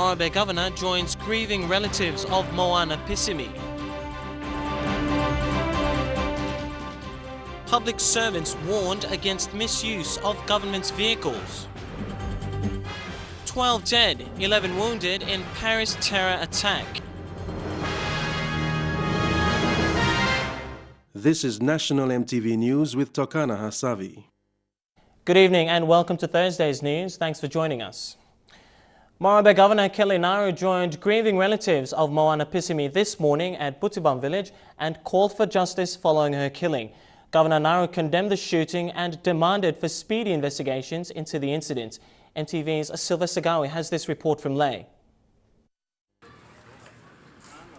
Morobe governor joins grieving relatives of Moana Pisimi. Public servants warned against misuse of government's vehicles. 12 dead, 11 wounded in Paris terror attack. This is National EMTV News with Tokana Hasavi. Good evening and welcome to Thursday's news. Thanks for joining us. Morobe Governor Kelly Naru joined grieving relatives of Moana Pisimi this morning at Butibam village and called for justice following her killing. Governor Naru condemned the shooting and demanded for speedy investigations into the incident. EMTV's Sylvester Gawi has this report from Ley.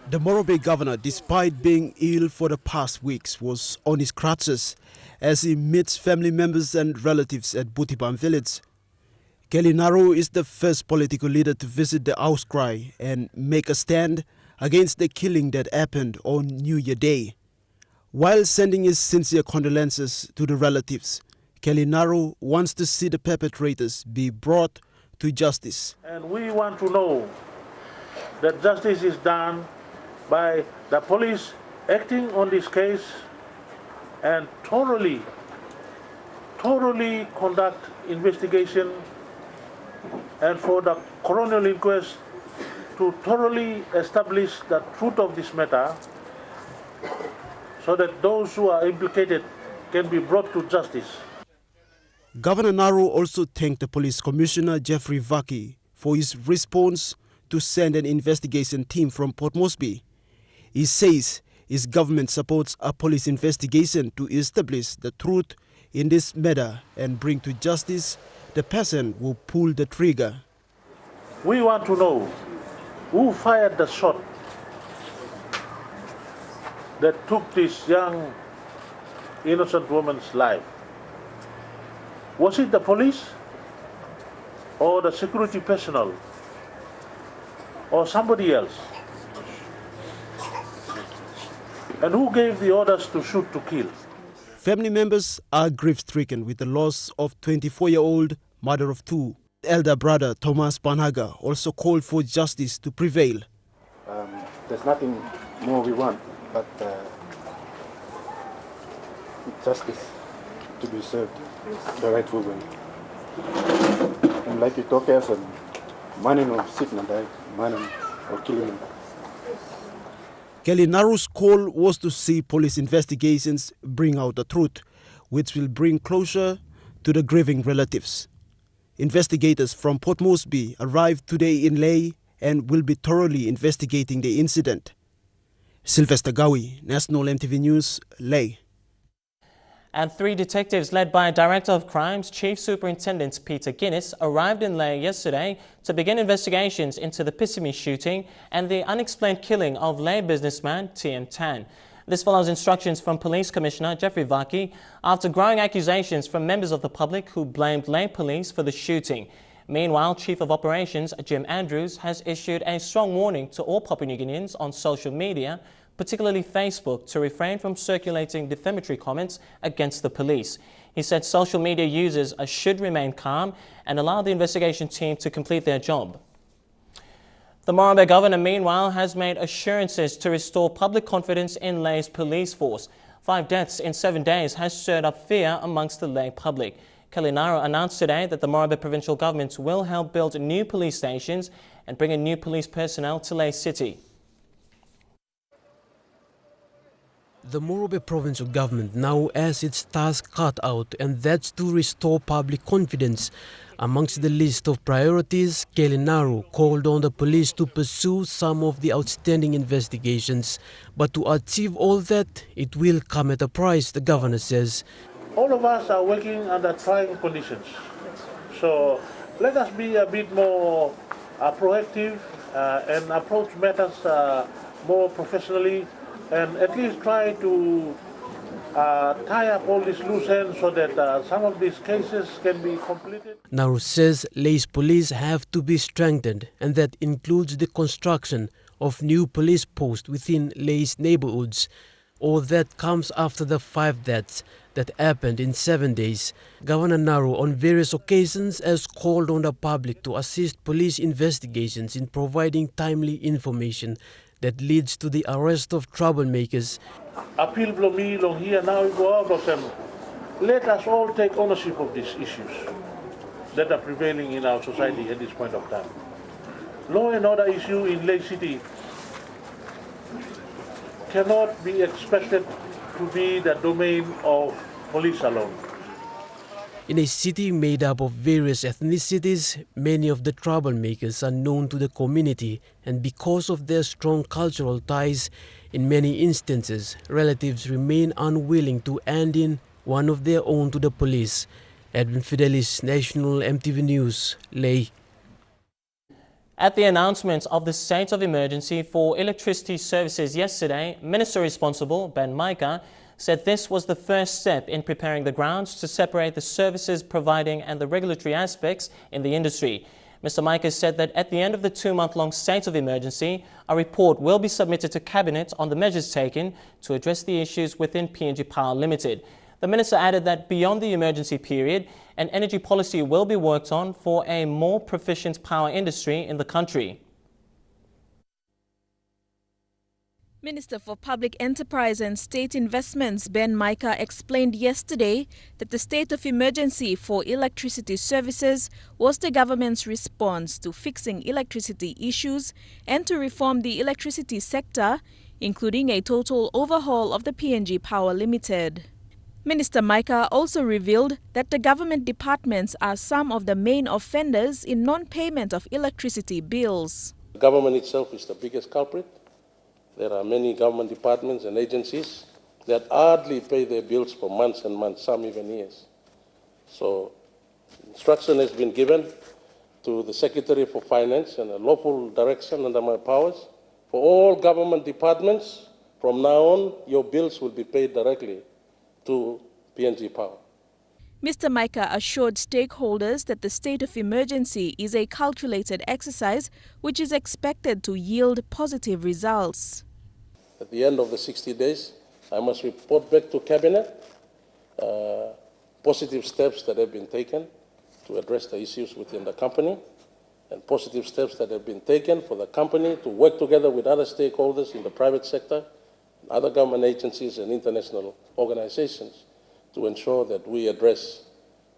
The Morobe governor, despite being ill for the past weeks, was on his crutches as he meets family members and relatives at Butibam village. Kelly Naru is the first political leader to visit the outcry and make a stand against the killing that happened on New Year Day. While sending his sincere condolences to the relatives, Kelly Naru wants to see the perpetrators be brought to justice. And we want to know that justice is done by the police acting on this case and thoroughly conduct investigation, and for the coroner inquest to thoroughly establish the truth of this matter so that those who are implicated can be brought to justice. Governor Naru also thanked the police commissioner Jeffrey Vaki for his response to send an investigation team from Port Moresby. He says his government supports a police investigation to establish the truth in this matter and bring to justice the person who pulled the trigger. We want to know who fired the shot that took this young, innocent woman's life. Was it the police or the security personnel or somebody else? And who gave the orders to shoot to kill? Family members are grief-stricken with the loss of 24-year-old mother of two. Elder brother Thomas Panaga also called for justice to prevail. There's nothing more we want but justice to be served the right woman. And like you talk as a man no sick na die, man or killing. Kelly Naru's call was to see police investigations bring out the truth, which will bring closure to the grieving relatives. Investigators from Port Moresby arrived today in Ley and will be thoroughly investigating the incident. Sylvester Gawi, National EMTV News, Ley. And 3 detectives led by Director of Crimes Chief Superintendent Peter Guinness arrived in Ley yesterday to begin investigations into the Pisimi shooting and the unexplained killing of Ley businessman TM Tan. This follows instructions from Police Commissioner Jeffrey Vaki after growing accusations from members of the public who blamed Ley police for the shooting. Meanwhile, Chief of Operations Jim Andrews has issued a strong warning to all Papua New Guineans on social media, particularly Facebook, to refrain from circulating defamatory comments against the police. He said social media users should remain calm and allow the investigation team to complete their job. The Morobe governor, meanwhile, has made assurances to restore public confidence in Ley's police force. 5 deaths in 7 days has stirred up fear amongst the Ley public. Kelly Naru announced today that the Morobe provincial government will help build new police stations and bring in new police personnel to Ley City. The Morobe provincial government now has its task cut out, and that's to restore public confidence. Amongst the list of priorities, Kelly Naru called on the police to pursue some of the outstanding investigations. But to achieve all that, it will come at a price, the governor says. All of us are working under trying conditions. So let us be a bit more proactive and approach matters more professionally, and at least try to tie up all these loose ends so that some of these cases can be completed. Naru says Ley's police have to be strengthened, and that includes the construction of new police posts within Ley's neighborhoods. All that comes after the 5 deaths that happened in 7 days. Governor Naru on various occasions has called on the public to assist police investigations in providing timely information that leads to the arrest of troublemakers. Appeal below me, long here, now we go out of them. Let us all take ownership of these issues that are prevailing in our society at this point of time. Law and order issue in Lake City cannot be expected to be the domain of police alone. In a city made up of various ethnicities, many of the troublemakers are known to the community, and because of their strong cultural ties, in many instances, relatives remain unwilling to hand in one of their own to the police. Edwin Fidelis, National EMTV News, Leh. At the announcement of the state of emergency for electricity services yesterday, Minister responsible, Ben Micah, said this was the first step in preparing the grounds to separate the services providing and the regulatory aspects in the industry. Mr. Micah said that at the end of the 2-month-long state of emergency, a report will be submitted to Cabinet on the measures taken to address the issues within PNG Power Limited. The minister added that beyond the emergency period, an energy policy will be worked on for a more proficient power industry in the country. Minister for Public Enterprise and State Investments Ben Micah explained yesterday that the state of emergency for electricity services was the government's response to fixing electricity issues and to reform the electricity sector, including a total overhaul of the PNG Power Limited. Minister Micah also revealed that the government departments are some of the main offenders in non-payment of electricity bills. The government itself is the biggest culprit. There are many government departments and agencies that hardly pay their bills for months and months, some even years. So instruction has been given to the Secretary for Finance and a lawful direction under my powers for all government departments. From now on, your bills will be paid directly to PNG Power. Mr. Micah assured stakeholders that the state of emergency is a calculated exercise which is expected to yield positive results. At the end of the 60 days, I must report back to Cabinet positive steps that have been taken to address the issues within the company, and positive steps that have been taken for the company to work together with other stakeholders in the private sector, other government agencies and international organizations to ensure that we address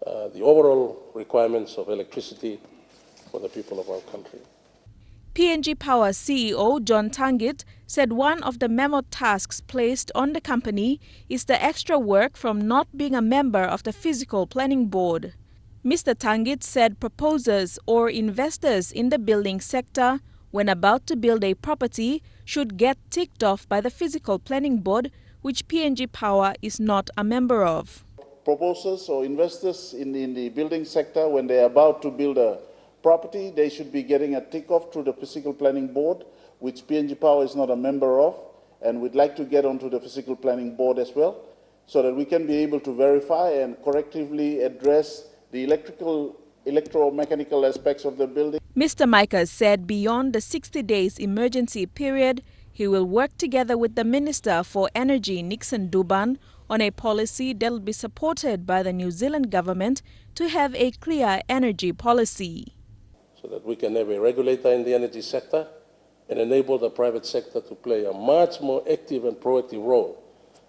the overall requirements of electricity for the people of our country. PNG Power CEO John Tangit said one of the mammoth tasks placed on the company is the extra work from not being a member of the Physical Planning Board. Mr. Tangit said proposers or investors in the building sector, when about to build a property, should get ticked off by the Physical Planning Board, which PNG Power is not a member of. Proposers or investors in the building sector, when they are about to build a property, they should be getting a tick-off through the Physical Planning Board, which PNG Power is not a member of, and we'd like to get onto the Physical Planning Board as well, so that we can be able to verify and correctively address the electromechanical aspects of the building. Mr. Micah said beyond the 60 days emergency period, he will work together with the Minister for Energy, Nixon Duban, on a policy that will be supported by the New Zealand government to have a clear energy policy. So that we can have a regulator in the energy sector and enable the private sector to play a much more active and proactive role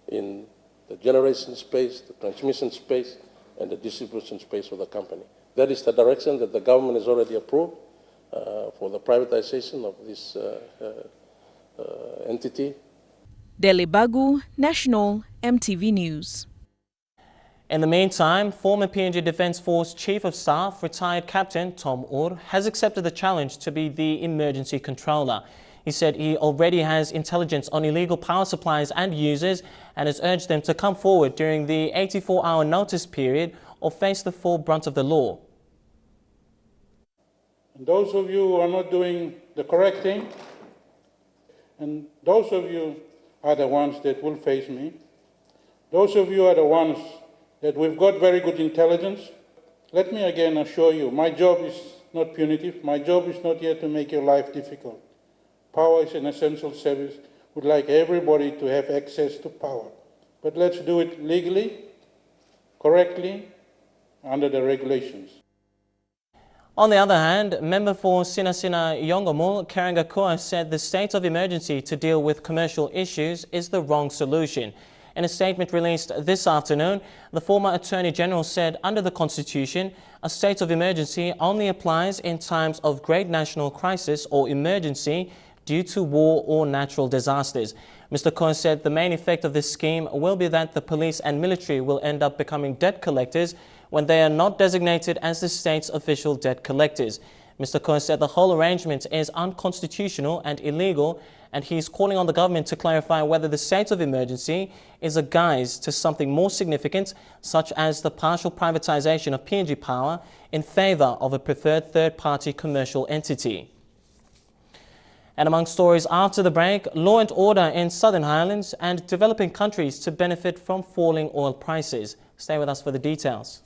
in the generation space, the transmission space, and the distribution space of the company. That is the direction that the government has already approved for the privatization of this entity. Delhi Bagu, National EMTV News. In the meantime, former PNG Defence Force Chief of Staff, retired Captain Tom Ur, has accepted the challenge to be the emergency controller. He said he already has intelligence on illegal power supplies and users and has urged them to come forward during the 84-hour notice period or face the full brunt of the law. And those of you who are not doing the correct thing, and those of you are the ones that will face me. Those of you are the ones that we've got very good intelligence. Let me again assure you, my job is not punitive. My job is not here to make your life difficult. Power is an essential service. We'd like everybody to have access to power. But let's do it legally correctly under the regulations. On the other hand, member for Sinasina Yongomul, Karangakua, said the state of emergency to deal with commercial issues is the wrong solution. In a statement released this afternoon, the former Attorney General said under the Constitution, a state of emergency only applies in times of great national crisis or emergency due to war or natural disasters. Mr. Cohen said the main effect of this scheme will be that the police and military will end up becoming debt collectors when they are not designated as the state's official debt collectors. Mr. Cohen said the whole arrangement is unconstitutional and illegal, and he is calling on the government to clarify whether the state of emergency is a guise to something more significant, such as the partial privatization of PNG Power in favor of a preferred third-party commercial entity. And among stories after the break, law and order in Southern Highlands and developing countries to benefit from falling oil prices. Stay with us for the details.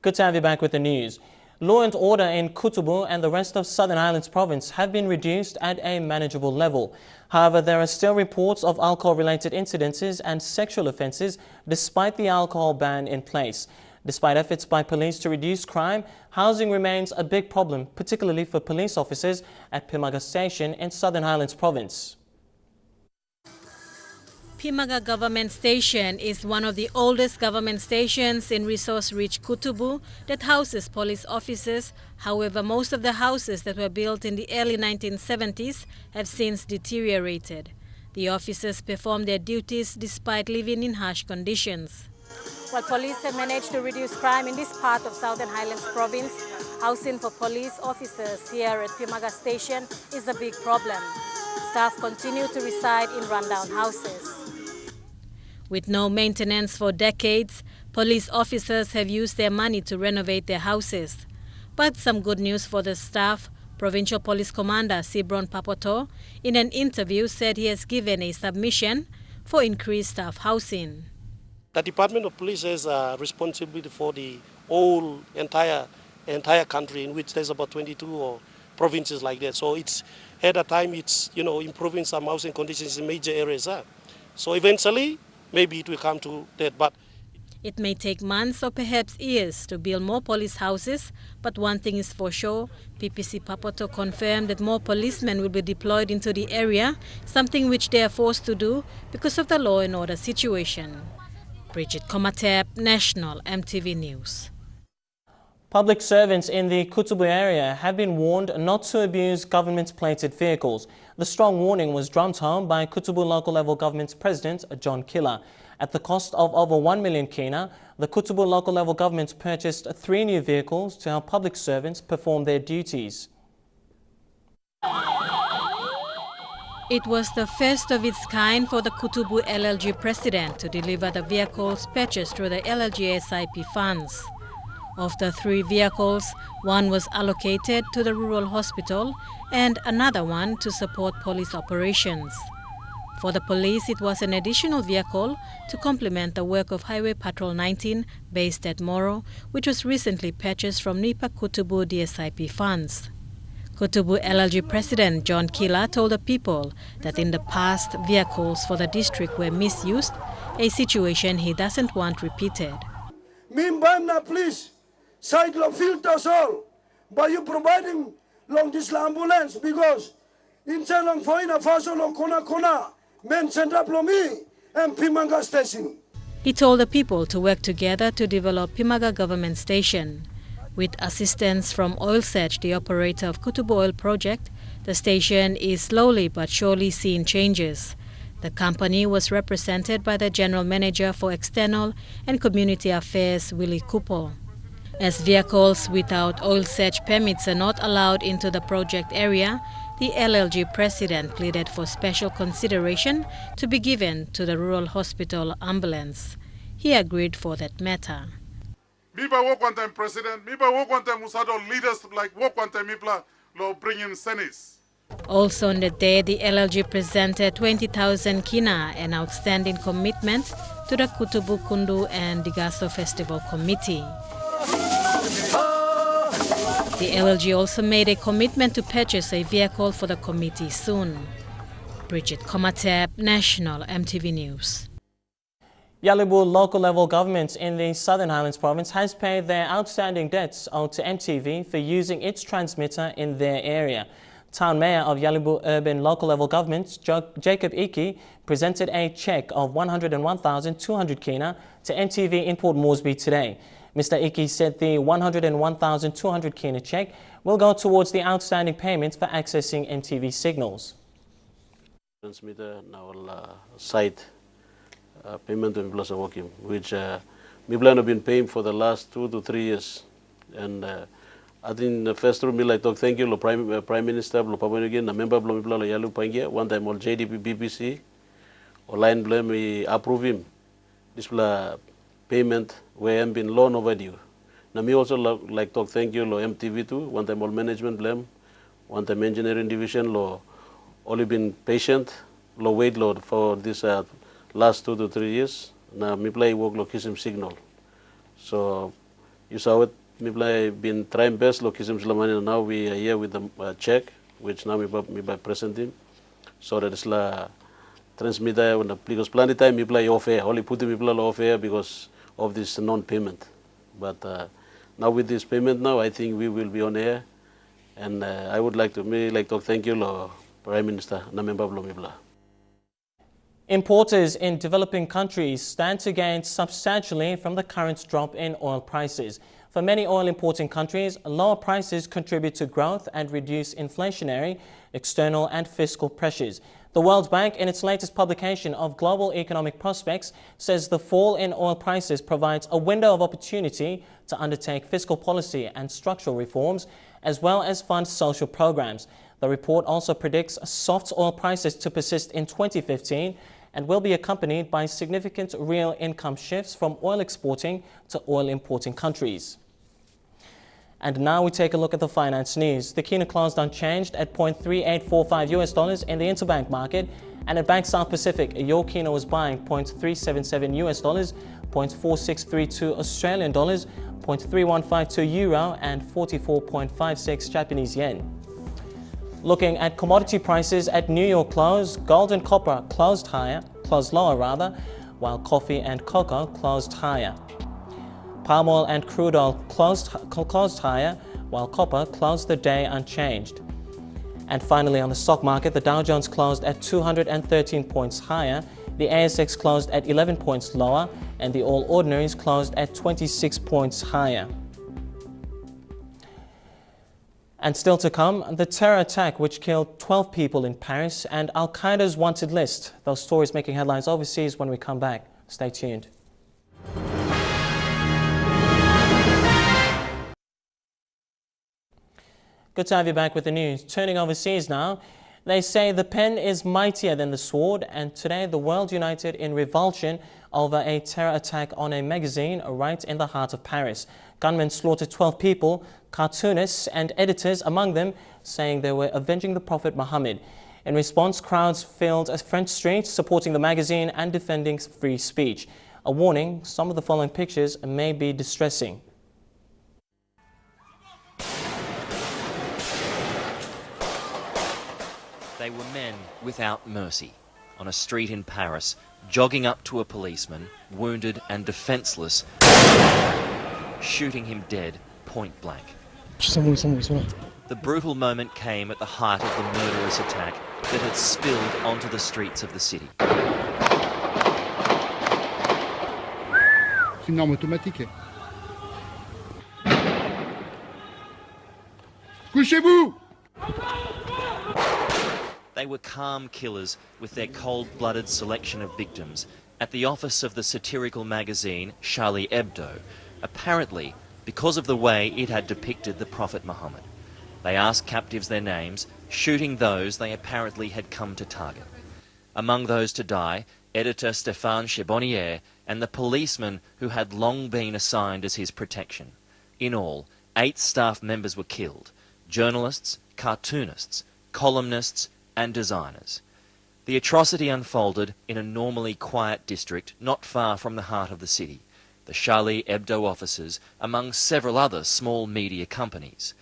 Good to have you back with the news. Law and order in Kutubu and the rest of Southern Highlands province have been reduced at a manageable level. However, there are still reports of alcohol-related incidences and sexual offences despite the alcohol ban in place. Despite efforts by police to reduce crime, housing remains a big problem, particularly for police officers at Pimaga Station in Southern Highlands province. Pimaga Government Station is one of the oldest government stations in resource-rich Kutubu that houses police officers. However, most of the houses that were built in the early 1970s have since deteriorated. The officers perform their duties despite living in harsh conditions. While police have managed to reduce crime in this part of Southern Highlands province, housing for police officers here at Pimaga Station is a big problem. Staff continue to reside in rundown houses. With no maintenance for decades, police officers have used their money to renovate their houses. But some good news for the staff. Provincial Police Commander Sibron Papoto, in an interview, said he has given a submission for increased staff housing. The Department of Police has responsibility for the whole entire country, in which there's about 22 provinces like that. So it's at a time it's improving some housing conditions in major areas. So eventually, maybe it will come to that, but it may take months or perhaps years to build more police houses, but one thing is for sure, PPC Papoto confirmed that more policemen will be deployed into the area, something which they are forced to do because of the law and order situation. Bridget Komatep, National EMTV News. Public servants in the Kutubu area have been warned not to abuse government-plated vehicles. The strong warning was drummed home by Kutubu Local Level Government's President, John Killer. At the cost of over 1 million kina, the Kutubu Local Level Government purchased 3 new vehicles to help public servants perform their duties. It was the first of its kind for the Kutubu LLG President to deliver the vehicles purchased through the LLG SIP funds. Of the 3 vehicles, one was allocated to the rural hospital and another one to support police operations. For the police, it was an additional vehicle to complement the work of Highway Patrol 19 based at Moro, which was recently purchased from NIPA Kutubu DSIP funds. Kutubu LLG President John Killer told the people that in the past, vehicles for the district were misused, a situation he doesn't want repeated. Mimbana, please. Side lo filters all by you providing long this ambulance because in long foina faso long kona men send up lo me and Pimaga Station. He told the people to work together to develop Pimaga Government Station. With assistance from Oil Search, the operator of Kutubu Oil Project, the station is slowly but surely seeing changes. The company was represented by the General Manager for External and Community Affairs, Willie Kupo. As vehicles without oil search permits are not allowed into the project area, the LLG president pleaded for special consideration to be given to the rural hospital ambulance. He agreed for that matter. Miba work one time president, Miba work one time Musado leaders like work one time Mipla lo bring in senis. Also on the day, the LLG presented 20,000 kina, an outstanding commitment to the Kutubu Kundu and Digaso Festival Committee. The LLG also made a commitment to purchase a vehicle for the committee soon. Bridget Komateb, National EMTV News. Yalubu local level government in the Southern Highlands province has paid their outstanding debts owed to EMTV for using its transmitter in their area. Town Mayor of Yalubu Urban Local Level Government, Jacob Iki, presented a cheque of 101,200 kina to EMTV in Port Moresby today. Mr. Iki said the 101,200 kina cheque will go towards the outstanding payments for accessing EMTV signals. Transmitter now site payment to people are working, which we have been paying for the last 2 to 3 years, and I think the first room I talk thank you to Prime Minister lo Pabanugin, the member of people Yalu Pangia, one time all JDP BBC, or line blame we approve him. This payment where I'm been loan overdue. Now me also like talk thank you to EMTV too, one time all management blame, one time engineering division lo only been patient, lo wait load for this last 2 to 3 years. Now me play work lo kiss him signal. So you saw it. Me play been trying best lo kiss him signal. Now we are here with the check, which now me by present him. So that is la transmitter when the because plenty time me play off air. Only put me play off air because of this non-payment. But now with this payment now, I think we will be on air. And I would like to thank you lo Prime Minister na member of Mibla. Importers in developing countries stand to gain substantially from the current drop in oil prices. For many oil importing countries, lower prices contribute to growth and reduce inflationary, external and fiscal pressures. The World Bank, in its latest publication of Global Economic Prospects, says the fall in oil prices provides a window of opportunity to undertake fiscal policy and structural reforms, as well as fund social programs. The report also predicts soft oil prices to persist in 2015 and will be accompanied by significant real income shifts from oil exporting to oil importing countries. And now we take a look at the finance news. The kina closed unchanged at $0.3845 in the interbank market, and at Bank South Pacific, your kina was buying $0.377 $0.4632 Australian dollars, $0.3152 euro, and 44.56 Japanese yen. Looking at commodity prices at New York close, gold and copper closed lower, while coffee and cocoa closed higher. Palm oil and crude oil closed higher, while copper closed the day unchanged. And finally, on the stock market, the Dow Jones closed at 213 points higher, the ASX closed at 11 points lower, and the All Ordinaries closed at 26 points higher. And still to come, the terror attack which killed 12 people in Paris and Al-Qaeda's wanted list. Those stories making headlines overseas when we come back. Stay tuned. Good to have you back with the news. Turning overseas now, they say the pen is mightier than the sword, and today the world united in revulsion over a terror attack on a magazine right in the heart of Paris. Gunmen slaughtered 12 people, cartoonists and editors among them, saying they were avenging the Prophet Muhammad. In response, crowds filled French streets supporting the magazine and defending free speech. A warning, some of the following pictures may be distressing. They were men without mercy on a street in Paris, jogging up to a policeman, wounded and defenceless, shooting him dead point blank. The brutal moment came at the height of the murderous attack that had spilled onto the streets of the city. C'est une arme automatique. Couchez-vous! They were calm killers with their cold-blooded selection of victims at the office of the satirical magazine Charlie Hebdo, apparently because of the way it had depicted the Prophet Muhammad. They asked captives their names, shooting those they apparently had come to target. Among those to die, editor Stéphane Chebonnier and the policeman who had long been assigned as his protection. In all, 8 staff members were killed: journalists, cartoonists, columnists and designers. The atrocity unfolded in a normally quiet district not far from the heart of the city, the Charlie Hebdo offices, among several other small media companies.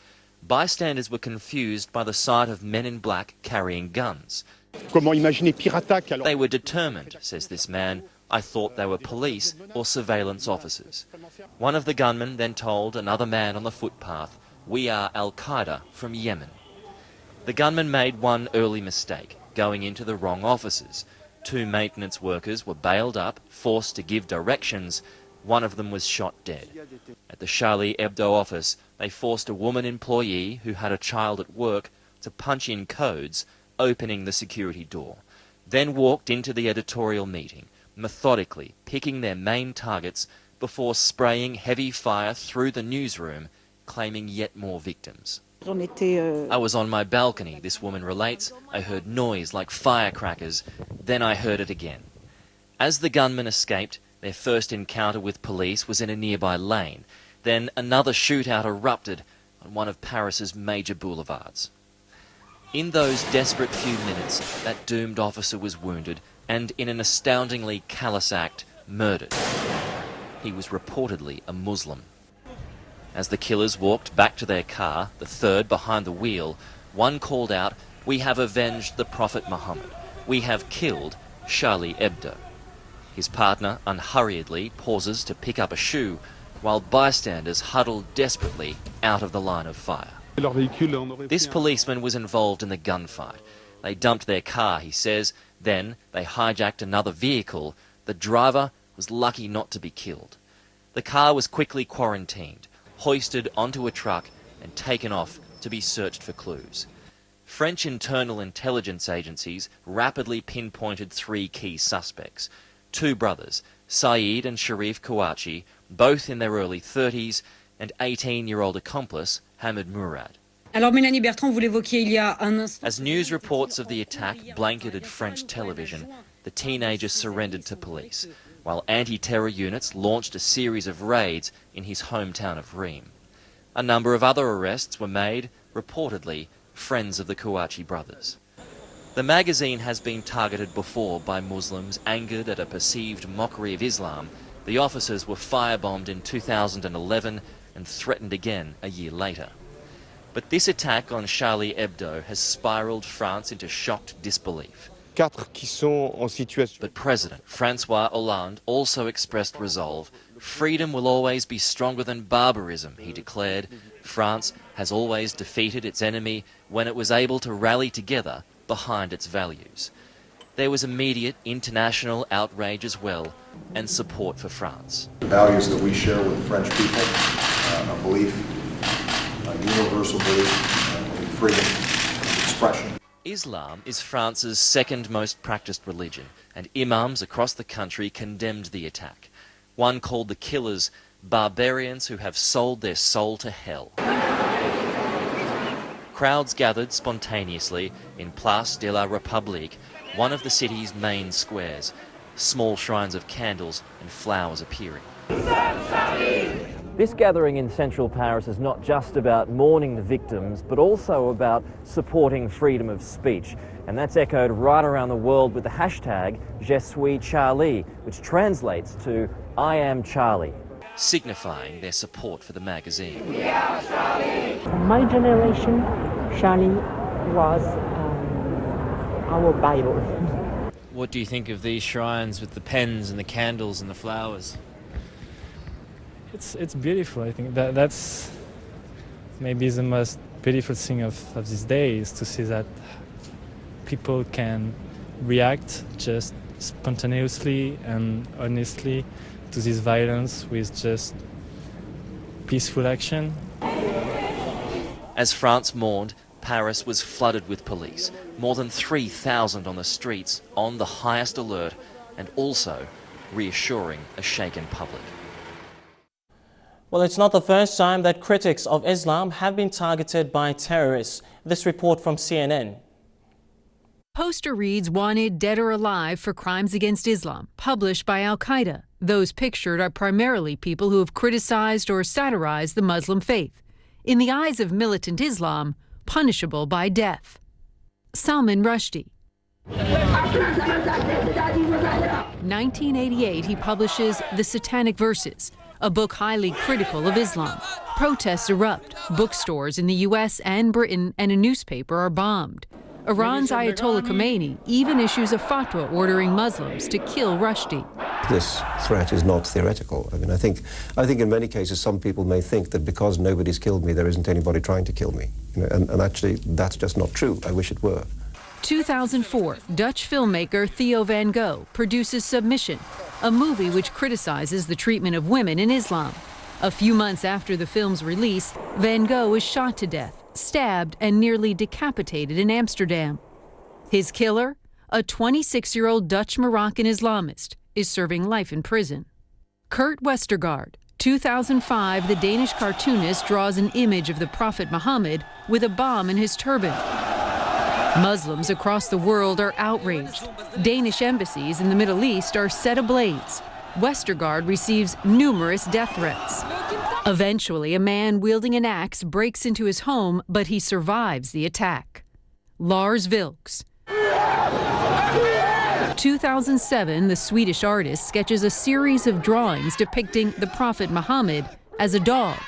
Bystanders were confused by the sight of men in black carrying guns. They were determined, says this man. I thought they were police or surveillance officers. One of the gunmen then told another man on the footpath, "We are Al-Qaeda from Yemen." The gunman made one early mistake, going into the wrong offices. 2 maintenance workers were bailed up, forced to give directions. One of them was shot dead. At the Charlie Hebdo office, they forced a woman employee who had a child at work to punch in codes, opening the security door. Then walked into the editorial meeting, methodically picking their main targets before spraying heavy fire through the newsroom, claiming yet more victims. I was on my balcony, this woman relates. I heard noise like firecrackers. Then I heard it again. As the gunmen escaped, their first encounter with police was in a nearby lane. Then another shootout erupted on one of Paris's major boulevards. In those desperate few minutes, that doomed officer was wounded and, in an astoundingly callous act, murdered. He was reportedly a Muslim. As the killers walked back to their car, the third behind the wheel, one called out, "We have avenged the Prophet Muhammad. We have killed Charlie Hebdo." His partner unhurriedly pauses to pick up a shoe, while bystanders huddle desperately out of the line of fire. This policeman was involved in the gunfight. They dumped their car, he says. Then they hijacked another vehicle. The driver was lucky not to be killed. The car was quickly quarantined, hoisted onto a truck and taken off to be searched for clues. French internal intelligence agencies rapidly pinpointed 3 key suspects. 2 brothers, Saeed and Sharif Kouachi, both in their early 30s, and 18-year-old accomplice Hamid Mourad. As news reports of the attack blanketed French television, the teenager surrendered to police, while anti-terror units launched a series of raids in his hometown of Reims. A number of other arrests were made, reportedly friends of the Kouachi brothers. The magazine has been targeted before by Muslims angered at a perceived mockery of Islam. The officers were firebombed in 2011 and threatened again a year later. But this attack on Charlie Hebdo has spiralled France into shocked disbelief. But President Francois Hollande also expressed resolve. Freedom will always be stronger than barbarism, he declared. France has always defeated its enemy when it was able to rally together behind its values. There was immediate international outrage as well, and support for France. The values that we share with the French people, a belief, a universal belief in freedom of expression. Islam is France's second most practiced religion, and imams across the country condemned the attack. One called the killers barbarians who have sold their soul to hell. Crowds gathered spontaneously in Place de la République, one of the city's main squares, small shrines of candles and flowers appearing. This gathering in central Paris is not just about mourning the victims, but also about supporting freedom of speech. And that's echoed right around the world with the hashtag Je suis Charlie, which translates to I am Charlie, signifying their support for the magazine. For my generation, Charlie was our Bible. What do you think of these shrines with the pens and the candles and the flowers? It's beautiful. I think that's maybe the most beautiful thing of these days, to see that people can react just spontaneously and honestly to this violence with just peaceful action. As France mourned, Paris was flooded with police, more than 3,000 on the streets, on the highest alert, and also reassuring a shaken public. Well, it's not the first time that critics of Islam have been targeted by terrorists. This report from CNN. Poster reads "Wanted dead or alive for crimes against Islam," published by Al-Qaeda. Those pictured are primarily people who have criticized or satirized the Muslim faith. In the eyes of militant Islam, punishable by death. Salman Rushdie. 1988, he publishes The Satanic Verses, a book highly critical of Islam. Protests erupt, bookstores in the U.S. and Britain and a newspaper are bombed. Iran's Ayatollah Khomeini even issues a fatwa ordering Muslims to kill Rushdie. This threat is not theoretical. I mean, I think in many cases some people may think that because nobody's killed me, there isn't anybody trying to kill me. You know, and actually, that's just not true. I wish it were. 2004, Dutch filmmaker Theo van Gogh produces Submission, a movie which criticizes the treatment of women in Islam. A few months after the film's release, Van Gogh is shot to death, stabbed, and nearly decapitated in Amsterdam. His killer, a 26-year-old Dutch-Moroccan Islamist, is serving life in prison. Kurt Westergaard, 2005, the Danish cartoonist draws an image of the Prophet Muhammad with a bomb in his turban. Muslims across the world are outraged. Danish embassies in the Middle East are set ablaze. Westergaard receives numerous death threats. Eventually, a man wielding an axe breaks into his home, but he survives the attack. Lars Vilks. 2007, the Swedish artist sketches a series of drawings depicting the Prophet Muhammad as a dog.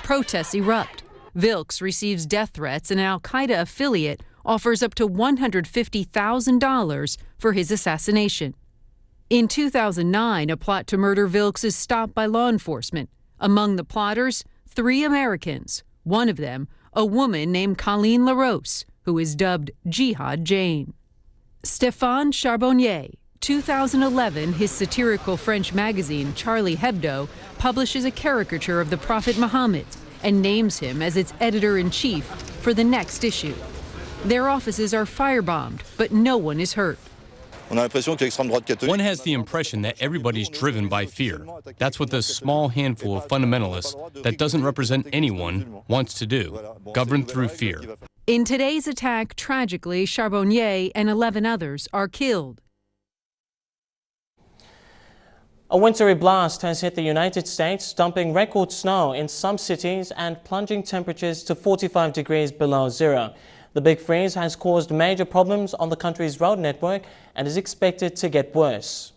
Protests erupt. Vilks receives death threats, and an al-Qaeda affiliate offers up to $150,000 for his assassination. In 2009, a plot to murder Vilks is stopped by law enforcement. Among the plotters, 3 Americans, one of them a woman named Colleen LaRose, who is dubbed Jihad Jane. Stéphane Charbonnier, 2011, his satirical French magazine Charlie Hebdo publishes a caricature of the Prophet Muhammad and names him as its editor-in-chief for the next issue. Their offices are firebombed, but no one is hurt. One has the impression that everybody's driven by fear. That's what the small handful of fundamentalists that doesn't represent anyone wants to do, govern through fear. In today's attack, tragically, Charbonnier and 11 others are killed. A wintry blast has hit the United States, dumping record snow in some cities and plunging temperatures to 45 degrees below zero. The big freeze has caused major problems on the country's road network and is expected to get worse.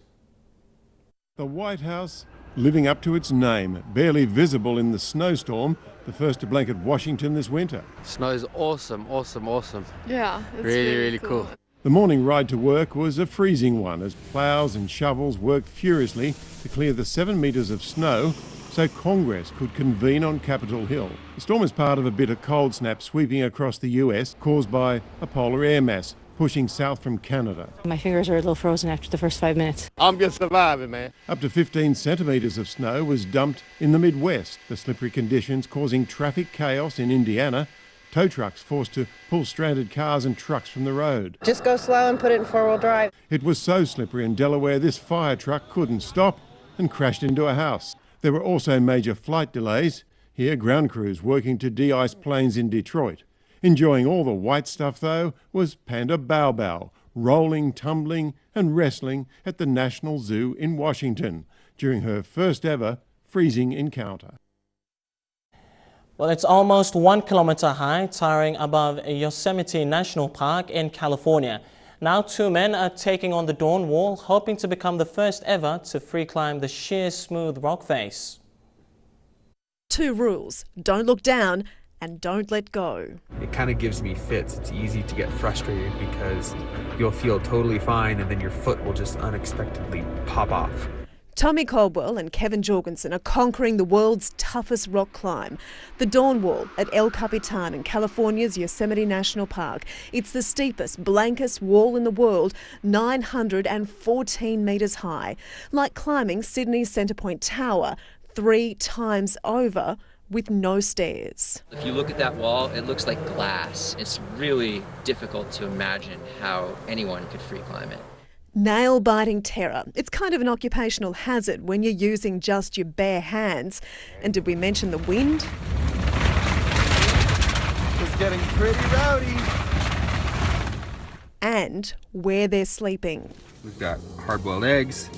The White House living up to its name, barely visible in the snowstorm, the first to blanket Washington this winter. Snow is awesome, awesome, awesome. Yeah, it's really cool. The morning ride to work was a freezing one as ploughs and shovels worked furiously to clear the 7 metres of snow so Congress could convene on Capitol Hill. The storm is part of a bitter cold snap sweeping across the US caused by a polar air mass pushing south from Canada. My fingers are a little frozen after the first 5 minutes. I'm just surviving, man. Up to 15 centimetres of snow was dumped in the Midwest, the slippery conditions causing traffic chaos in Indiana, tow trucks forced to pull stranded cars and trucks from the road. Just go slow and put it in four-wheel drive. It was so slippery in Delaware this fire truck couldn't stop and crashed into a house. There were also major flight delays. Here, ground crews working to de-ice planes in Detroit. Enjoying all the white stuff, though, was Panda Bao Bao, rolling, tumbling and wrestling at the National Zoo in Washington during her first ever freezing encounter. Well, it's almost 1 kilometer high, towering above Yosemite National Park in California. Now 2 men are taking on the Dawn Wall, hoping to become the first ever to free climb the sheer smooth rock face. 2 rules: don't look down and don't let go. It kind of gives me fits. It's easy to get frustrated because you'll feel totally fine and then your foot will just unexpectedly pop off. Tommy Caldwell and Kevin Jorgensen are conquering the world's toughest rock climb, the Dawn Wall at El Capitan in California's Yosemite National Park. It's the steepest, blankest wall in the world, 914 metres high. Like climbing Sydney's Centre Point Tower 3 times over with no stairs. If you look at that wall, it looks like glass. It's really difficult to imagine how anyone could free climb it. Nail-biting terror. It's kind of an occupational hazard when you're using just your bare hands. And did we mention the wind? It's getting pretty rowdy. And where they're sleeping. We've got hard-boiled eggs.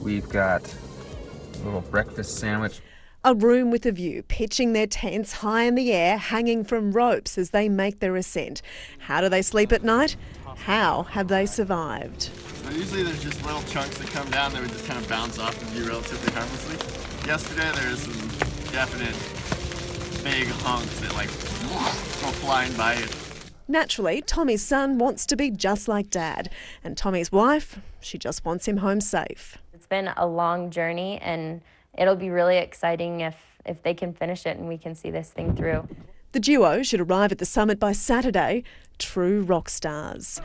We've got a little breakfast sandwich. A room with a view, pitching their tents high in the air, hanging from ropes as they make their ascent. How do they sleep at night? How have they survived? So usually there's just little chunks that come down that would just kind of bounce off of you relatively harmlessly. Yesterday there was some definite big hunks that like go flying by you. Naturally, Tommy's son wants to be just like Dad, and Tommy's wife, she just wants him home safe. It's been a long journey, and it'll be really exciting if they can finish it and we can see this thing through. The duo should arrive at the summit by Saturday. True rock stars.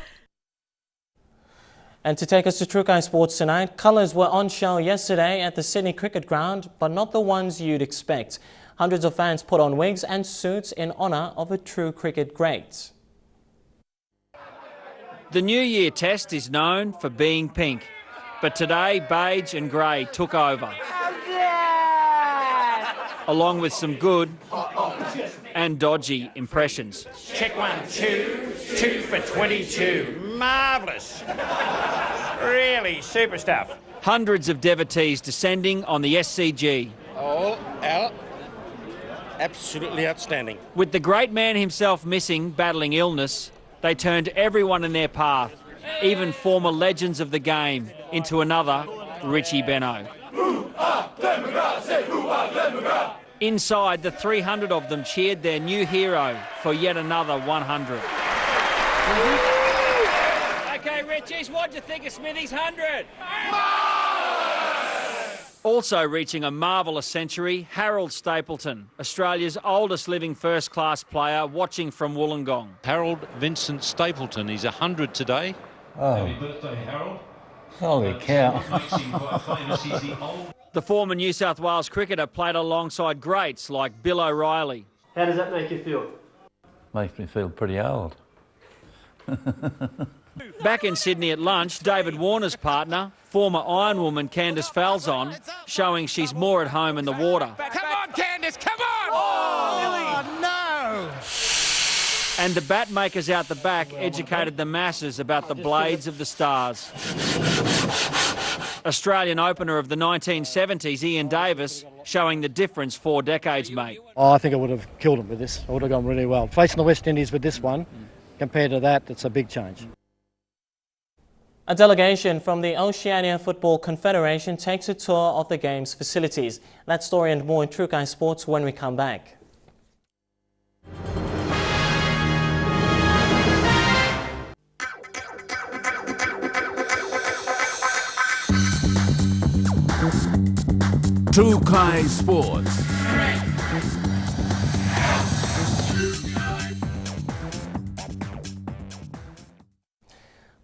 And to take us to Trukai Sports tonight, colours were on show yesterday at the Sydney Cricket Ground, but not the ones you'd expect. Hundreds of fans put on wigs and suits in honour of a true cricket great. The New Year Test is known for being pink, but today beige and grey took over. Along with some good and dodgy impressions. Check 1, 2, 2 for 22. Marvellous. Really super stuff. Hundreds of devotees descending on the SCG. All out. Absolutely outstanding. With the great man himself missing, battling illness, they turned everyone in their path, even former legends of the game, into another Richie Benno. Inside, the 300 of them cheered their new hero for yet another 100. OK, Richies, what'd you think of Smithy's 100? Also reaching a marvellous century, Harold Stapleton, Australia's oldest living first-class player, watching from Wollongong. Harold Vincent Stapleton, he's 100 today. Oh. Happy birthday, Harold. Holy cow. The former New South Wales cricketer played alongside greats like Bill O'Reilly. How does that make you feel? Makes me feel pretty old. Back in Sydney at lunch, David Warner's partner, former Ironwoman Candice Falzon, showing she's more at home in the water. Come on, Candice, come on! Oh, no! And the bat makers out the back educated the masses about the blades of the stars. Australian opener of the 1970s, Ian Davis, showing the difference 4 decades made. Oh, I think I would have killed him with this. I would have gone really well. Facing the West Indies with this one, compared to that, it's a big change. A delegation from the Oceania Football Confederation takes a tour of the game's facilities. That story and more in Trukai Sports when we come back. Trukai Sports.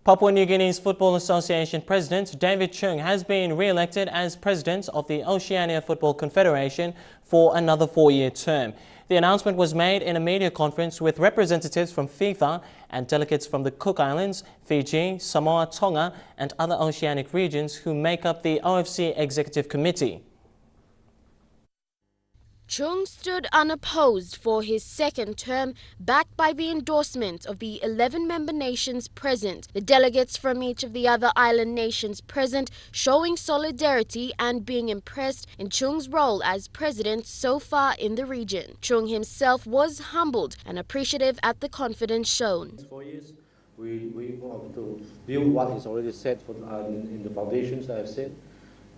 Papua New Guinea's Football Association President David Chung has been re-elected as President of the Oceania Football Confederation for another 4-year term. The announcement was made in a media conference with representatives from FIFA and delegates from the Cook Islands, Fiji, Samoa, Tonga and other oceanic regions who make up the OFC Executive Committee. Chung stood unopposed for his second term, backed by the endorsement of the 11 member nations present, the delegates from each of the other island nations present showing solidarity and being impressed in Chung's role as president so far in the region. Chung himself was humbled and appreciative at the confidence shown. 4 years, we want to build what is already set for, in the foundations that I've said.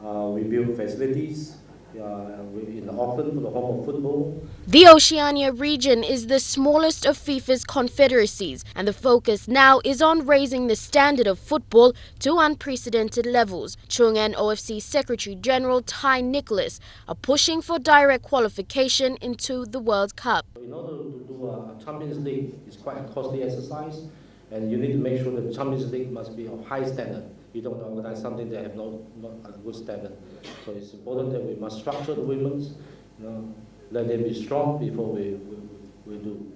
We build facilities. In Auckland for the home of football. The Oceania region is the smallest of FIFA's confederacies, and the focus now is on raising the standard of football to unprecedented levels. Chung and OFC Secretary General Ty Nicholas are pushing for direct qualification into the World Cup. In order to do a Champions League, it's quite a costly exercise, and you need to make sure that the Champions League must be of high standard. You don't organize something that have not a good standard. So it's important that we must structure the women's, let them be strong before we do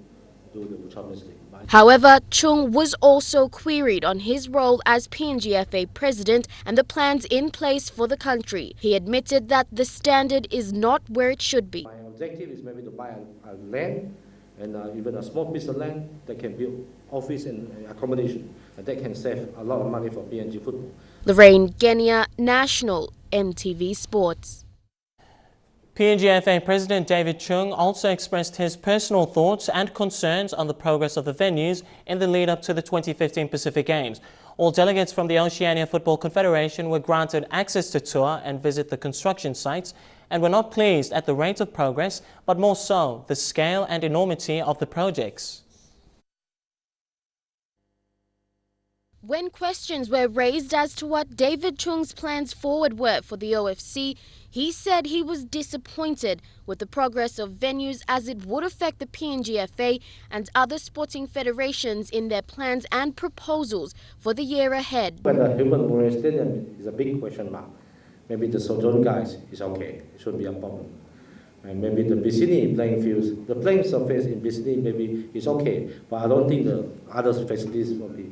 the Champions League. However, Chung was also queried on his role as PNGFA president and the plans in place for the country. He admitted that the standard is not where it should be. My objective is maybe to buy a land and even a small piece of land that can build office and accommodation, and that can save a lot of money for PNG football. Lorraine Genia, National, EMTV Sports. PNGFA President David Chung also expressed his personal thoughts and concerns on the progress of the venues in the lead-up to the 2015 Pacific Games. All delegates from the Oceania Football Confederation were granted access to tour and visit the construction sites and were not pleased at the rate of progress, but more so the scale and enormity of the projects. When questions were raised as to what David Chung's plans forward were for the OFC, he said he was disappointed with the progress of venues as it would affect the PNGFA and other sporting federations in their plans and proposals for the year ahead. When the Human Memorial Stadium is a big question mark. Maybe the Sojourn guys is okay, it shouldn't be a problem. And maybe the Pisimi playing fields, the playing surface in Pisimi maybe is okay, but I don't think the other facilities will be